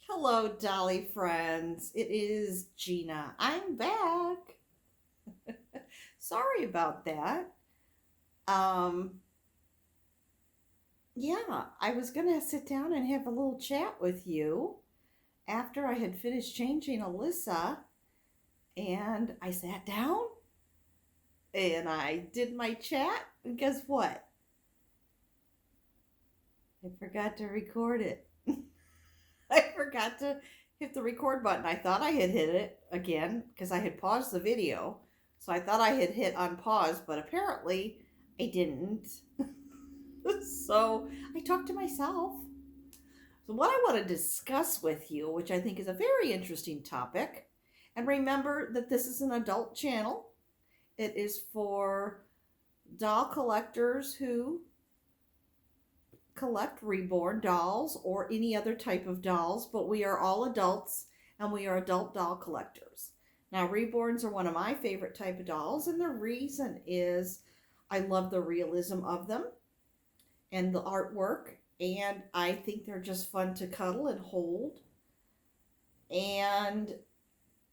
Hello, Dolly friends. It is Gina. I'm back. Sorry about that. Um, yeah, I was gonna sit down and have a little chat with you after I had finished changing Alyssa, and I sat down and I did my chat, and guess what? I forgot to record it. I forgot to hit the record button. I thought I had hit it again because I had paused the video. So I thought I had hit unpause, but apparently I didn't. So I talked to myself. So, what I want to discuss with you, which I think is a very interesting topic, and remember that this is an adult channel, it is for doll collectors who collect reborn dolls or any other type of dolls, but we are all adults and we are adult doll collectors. Now, reborns are one of my favorite type of dolls, and the reason is I love the realism of them and the artwork, and I think they're just fun to cuddle and hold. And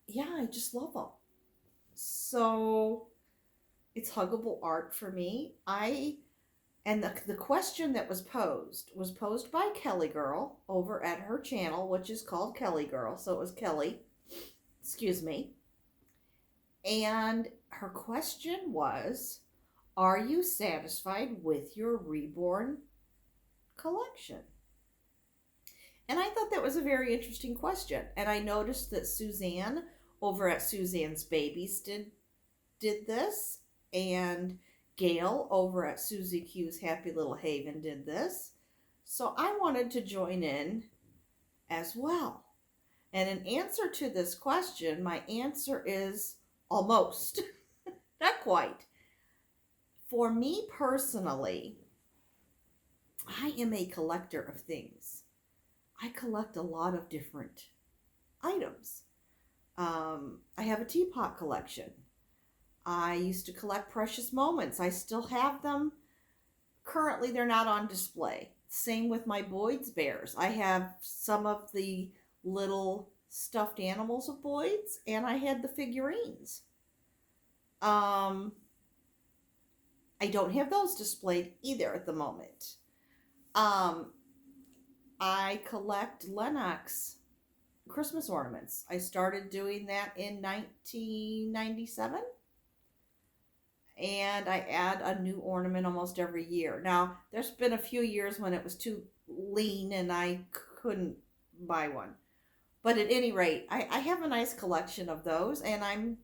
yeah, I just love them. So it's huggable art for me. The question that was posed by Kellie Girl over at her channel, which is called Kellie Girl. So it was Kellie, excuse me. And her question was, are you satisfied with your reborn collection? And I thought that was a very interesting question. And I noticed that Suzanne over at Suzanne's Babies did this, and Gail over at Susie Q's Happy Little Haven did this. So I wanted to join in as well. And in answer to this question, my answer is almost, not quite. For me personally, I am a collector of things. I collect a lot of different items. I have a teapot collection. I used to collect precious moments. I still have them. Currently, they're not on display. Same with my Boyd's bears. I have some of the little stuffed animals of Boyd's, and I had the figurines. Um, I don't have those displayed either at the moment. Um, I collect Lennox Christmas ornaments. I started doing that in 1997, and I add a new ornament almost every year. Now, there's been a few years when it was too lean and I couldn't buy one. But at any rate, I have a nice collection of those, and I'm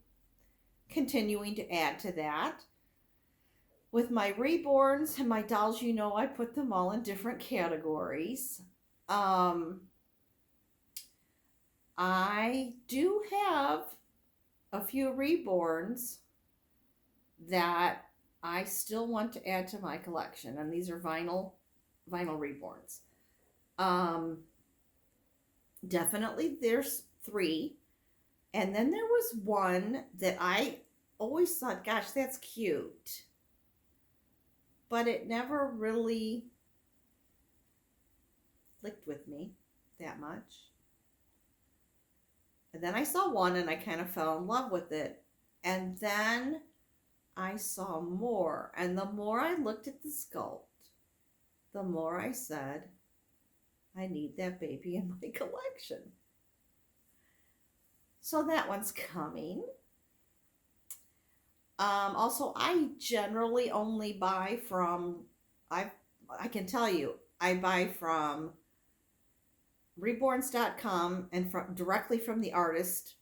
continuing to add to that. With my reborns and my dolls, I put them all in different categories. Um, I do have a few reborns that I still want to add to my collection, and these are vinyl reborns. Um, Definitely, there's three, and then there was one that I always thought, gosh, that's cute, but it never really clicked with me that much. And then I saw one and I kind of fell in love with it. And then I saw more. And the more I looked at the sculpt, the more I said, I need that baby in my collection. So that one's coming. Also, I generally only buy from, I can tell you, I buy from reborns.com and directly from the artist,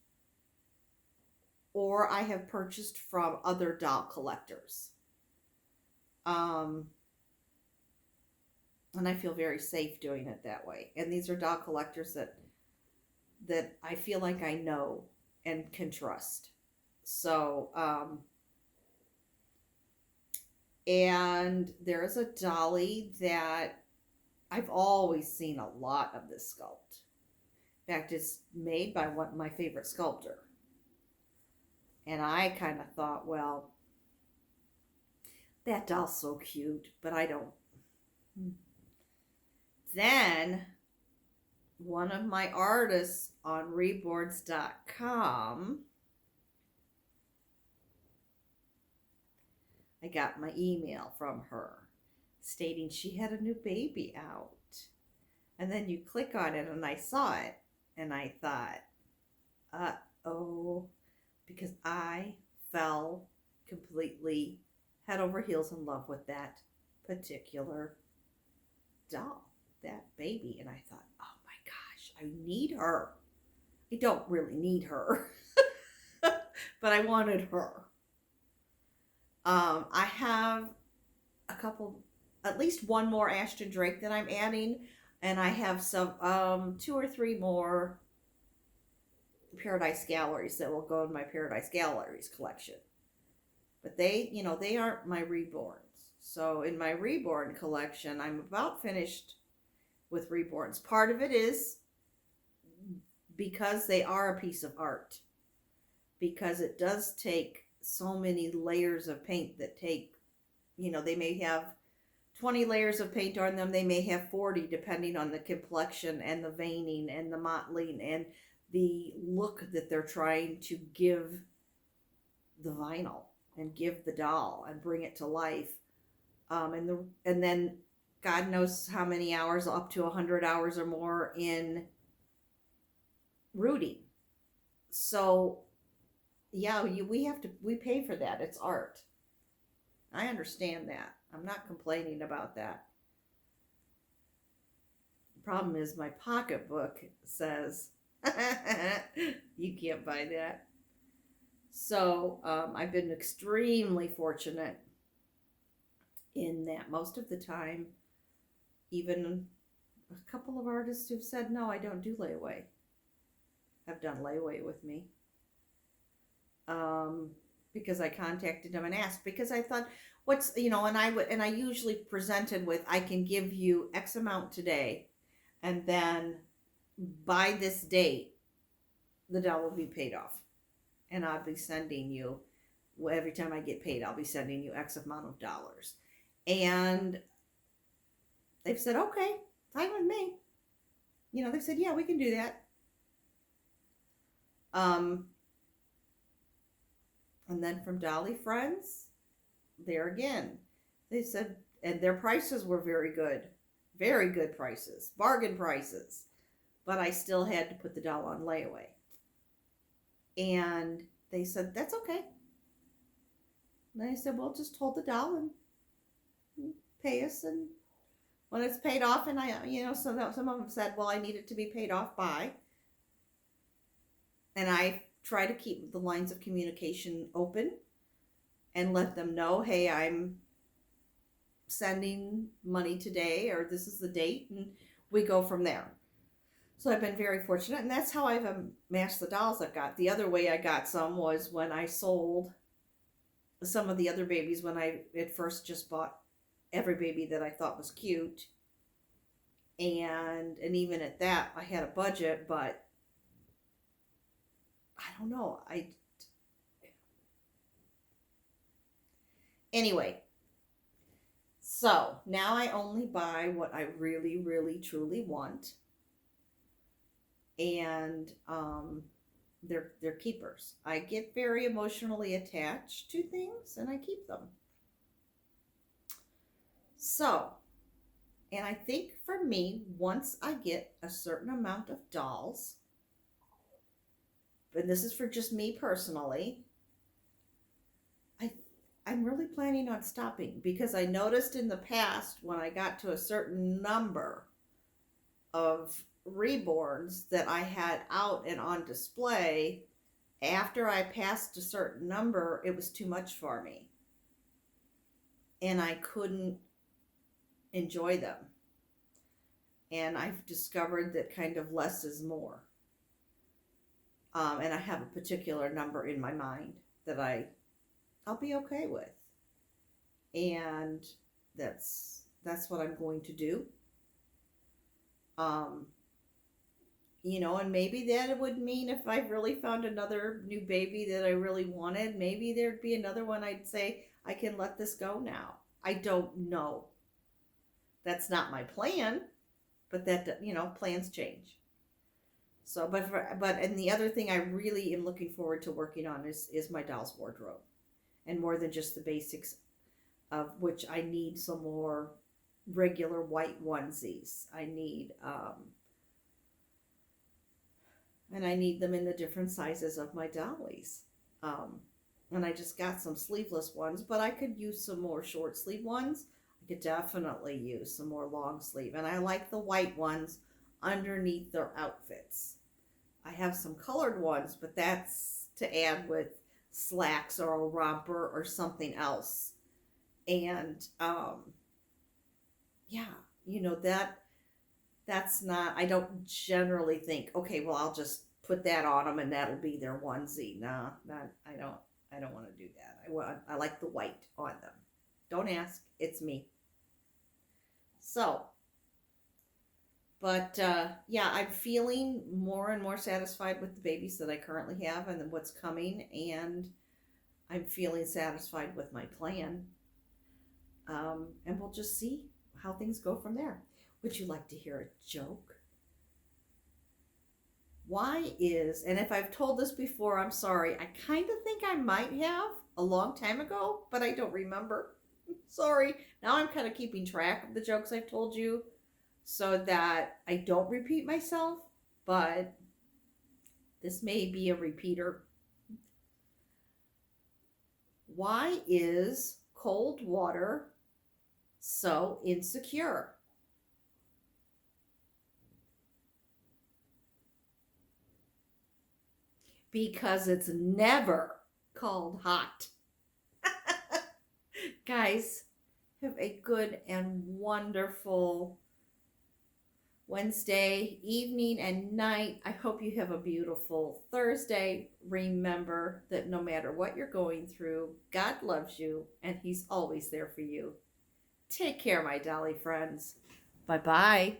or I have purchased from other doll collectors. And I feel very safe doing it that way. And these are doll collectors that I feel like I know and can trust. So, and there's a dolly that I've always seen a lot of this sculpt. In fact, it's made by my favorite sculptor. And I kind of thought, well, that doll's so cute, but I don't. Then one of my artists on reborns.com, I got my email from her stating she had a new baby out. And then you click on it and I saw it and I thought, uh-oh, because I fell completely head over heels in love with that particular doll, that baby. And I thought, oh my gosh, I need her. I don't really need her, but I wanted her. I have a couple, at least one more Ashton Drake that I'm adding, and I have some 2 or 3 more Paradise Galleries that will go in my Paradise Galleries collection. But they aren't my reborns. So in my reborn collection, I'm about finished with reborns. Part of it is because they are a piece of art. Because it does take so many layers of paint that take, they may have 20 layers of paint on them. They may have 40 depending on the complexion and the veining and the mottling and the look that they're trying to give the vinyl and give the doll and bring it to life. And then God knows how many hours, up to 100 hours or more in rooting. So yeah, we pay for that. It's art. I understand that. I'm not complaining about that. The problem is my pocketbook says you can't buy that. So I've been extremely fortunate in that most of the time, even a couple of artists who've said, no, I don't do layaway, have done layaway with me. Because I contacted them and asked, because I thought, and I usually presented with, I can give you X amount today, and then by this date, the doll will be paid off. And I'll be sending you, every time I get paid, I'll be sending you X amount of dollars. And they've said, okay, fine with me. They've said, yeah, we can do that. And then from Dolly Friends, there again, they said, and their prices were very good prices, bargain prices, but I still had to put the doll on layaway. And they said, that's okay. And I said, well, just hold the doll and pay us, and when it's paid off, and some of them said, well, I need it to be paid off by, and I try to keep the lines of communication open and let them know, hey, I'm sending money today, or this is the date, and we go from there. So I've been very fortunate, and that's how I've amassed the dolls I've got. The other way I got some was when I sold some of the other babies, when I at first just bought every baby that I thought was cute. And even at that, I had a budget, but I don't know. Anyway, so now I only buy what I really, really, truly want. And they're keepers. I get very emotionally attached to things, and I keep them. So, and I think for me, once I get a certain amount of dolls, and this is for just me personally, I'm really planning on stopping, because I noticed in the past when I got to a certain number of reborns that I had out and on display, after I passed a certain number, it was too much for me. And I couldn't enjoy them. And I've discovered that kind of less is more. And I have a particular number in my mind that I'll be okay with. And that's what I'm going to do. And maybe that would mean if I really found another new baby that I really wanted, maybe there'd be another one I'd say, I can let this go now. I don't know. That's not my plan, but that, plans change. So, and the other thing I really am looking forward to working on is my doll's wardrobe, and more than just the basics, of which I need some more regular white onesies. And I need them in the different sizes of my dollies. Um, and I just got some sleeveless ones, but I could use some more short sleeve ones. I could definitely use some more long sleeve, and I like the white ones underneath their outfits. I have some colored ones, but that's to add with slacks or a romper or something else. And yeah, you know that's not. I don't generally think, okay, well, I'll just put that on them and that'll be their onesie. Nah, that I don't. I don't want to do that. I like the white on them. Don't ask. It's me. So, but yeah, I'm feeling more and more satisfied with the babies that I currently have and what's coming, and I'm feeling satisfied with my plan. And we'll just see how things go from there. Would you like to hear a joke? Why is, and if I've told this before, I'm sorry, I kind of think I might have a long time ago, but I don't remember. Sorry. Now I'm kind of keeping track of the jokes I've told you so that I don't repeat myself, but this may be a repeater. Why is cold water so insecure? Because it's never called hot. Guys, have a good and wonderful Wednesday evening and night. I hope you have a beautiful Thursday. Remember that no matter what you're going through, God loves you and He's always there for you. Take care, my dolly friends. Bye bye.